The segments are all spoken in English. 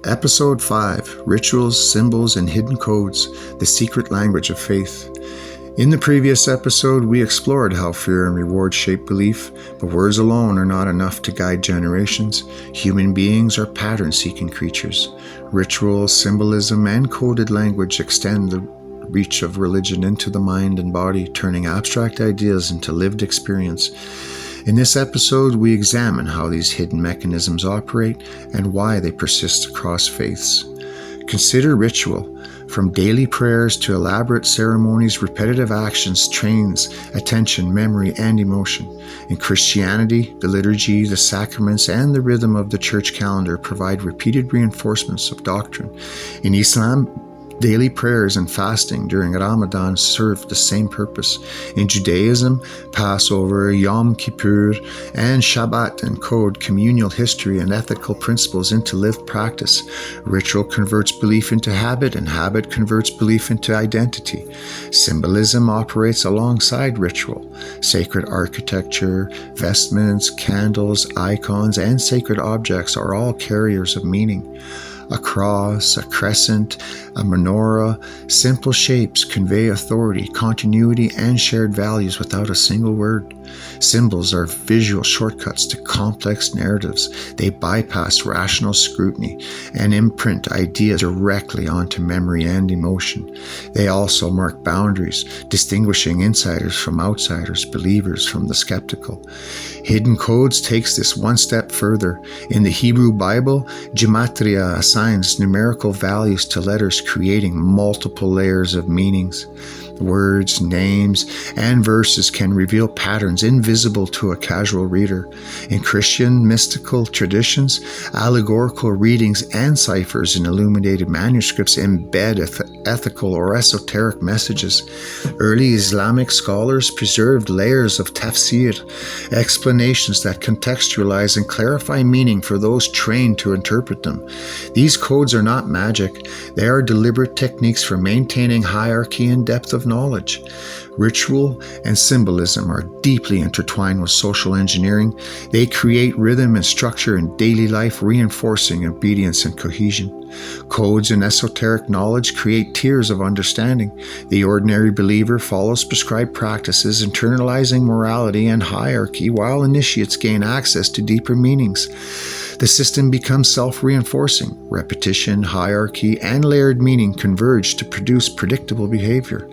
Episode 5, Rituals, Symbols, and Hidden Codes, the Secret Language of Faith. In the previous episode, we explored how fear and reward shape belief, but words alone are not enough to guide generations. Human beings are pattern-seeking creatures. Ritual, symbolism, and coded language extend the reach of religion into the mind and body, turning abstract ideas into lived experience. In this episode, we examine how these hidden mechanisms operate and why they persist across faiths. Consider ritual. From daily prayers to elaborate ceremonies, repetitive actions trains attention, memory, and emotion. In Christianity, the liturgy, the sacraments, and the rhythm of the church calendar provide repeated reinforcements of doctrine. In Islam, daily prayers and fasting during Ramadan serve the same purpose. In Judaism, Passover, Yom Kippur, and Shabbat encode communal history and ethical principles into lived practice. Ritual converts belief into habit, and habit converts belief into identity. Symbolism operates alongside ritual. Sacred architecture, vestments, candles, icons, and sacred objects are all carriers of meaning. A cross, a crescent, a menorah, simple shapes convey authority, continuity, and shared values without a single word. Symbols are visual shortcuts to complex narratives. They bypass rational scrutiny and imprint ideas directly onto memory and emotion. They also mark boundaries, distinguishing insiders from outsiders, believers from the skeptical. Hidden Codes takes this one step further. In the Hebrew Bible, gematria assigns numerical values to letters, creating multiple layers of meanings. Words, names, and verses can reveal patterns invisible to a casual reader. In Christian mystical traditions, allegorical readings and ciphers in illuminated manuscripts embed ethical or esoteric messages. Early Islamic scholars preserved layers of tafsir, explanations that contextualize and clarify meaning for those trained to interpret them. These codes are not magic. They are deliberate techniques for maintaining hierarchy and depth of knowledge. Ritual and symbolism are deeply intertwined with social engineering. They create rhythm and structure in daily life, reinforcing obedience and cohesion. Codes and esoteric knowledge create tiers of understanding. The ordinary believer follows prescribed practices, internalizing morality and hierarchy, while initiates gain access to deeper meanings. The system becomes self-reinforcing. Repetition, hierarchy, and layered meaning converge to produce predictable behavior.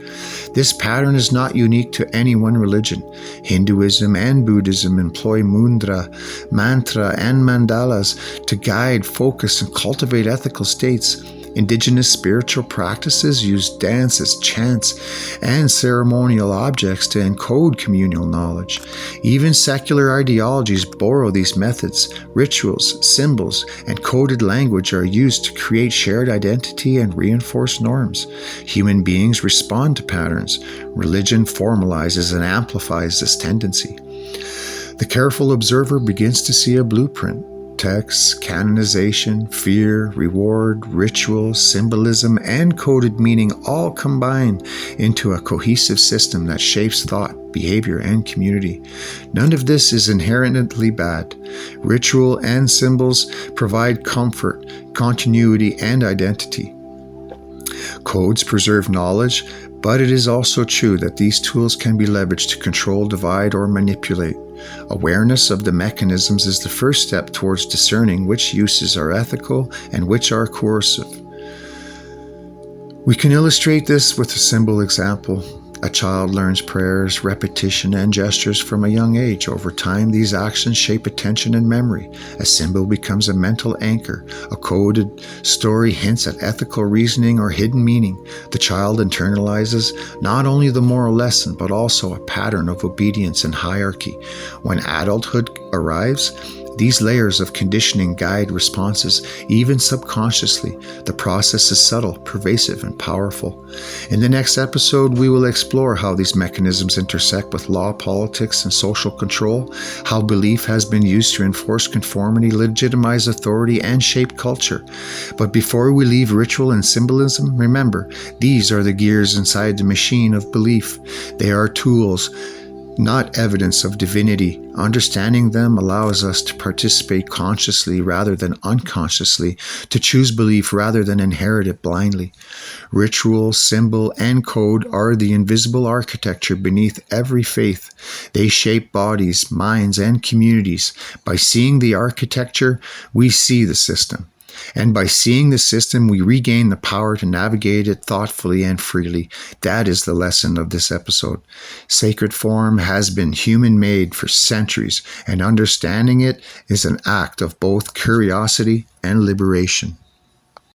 This pattern is not unique to any one religion. Hinduism and Buddhism employ mudra, mantra, and mandalas to guide, focus, and cultivate ethical states. Indigenous spiritual practices use dances, chants, and ceremonial objects to encode communal knowledge. Even secular ideologies borrow these methods. Rituals, symbols, and coded language are used to create shared identity and reinforce norms. Human beings respond to patterns. Religion formalizes and amplifies this tendency. The careful observer begins to see a blueprint. Text, canonization, fear, reward, ritual, symbolism, and coded meaning all combine into a cohesive system that shapes thought, behavior, and community. None of this is inherently bad. Ritual and symbols provide comfort, continuity, and identity. Codes preserve knowledge, but it is also true that these tools can be leveraged to control, divide, or manipulate. Awareness of the mechanisms is the first step towards discerning which uses are ethical and which are coercive. We can illustrate this with a simple example. A child learns prayers, repetition, and gestures from a young age. Over time, these actions shape attention and memory. A symbol becomes a mental anchor. A coded story hints at ethical reasoning or hidden meaning. The child internalizes not only the moral lesson, but also a pattern of obedience and hierarchy. When adulthood arrives, these layers of conditioning guide responses, even subconsciously. The process is subtle, pervasive, and powerful. In the next episode, we will explore how these mechanisms intersect with law, politics, and social control, how belief has been used to enforce conformity, legitimize authority, and shape culture. But before we leave ritual and symbolism, remember, these are the gears inside the machine of belief. They are tools not evidence of divinity. Understanding them allows us to participate consciously rather than unconsciously, to choose belief rather than inherit it blindly. Ritual, symbol, and code are the invisible architecture beneath every faith. They shape bodies, minds, and communities. By seeing the architecture, we see the system. And by seeing the system, we regain the power to navigate it thoughtfully and freely. That is the lesson of this episode. Sacred form has been human-made for centuries, and understanding it is an act of both curiosity and liberation.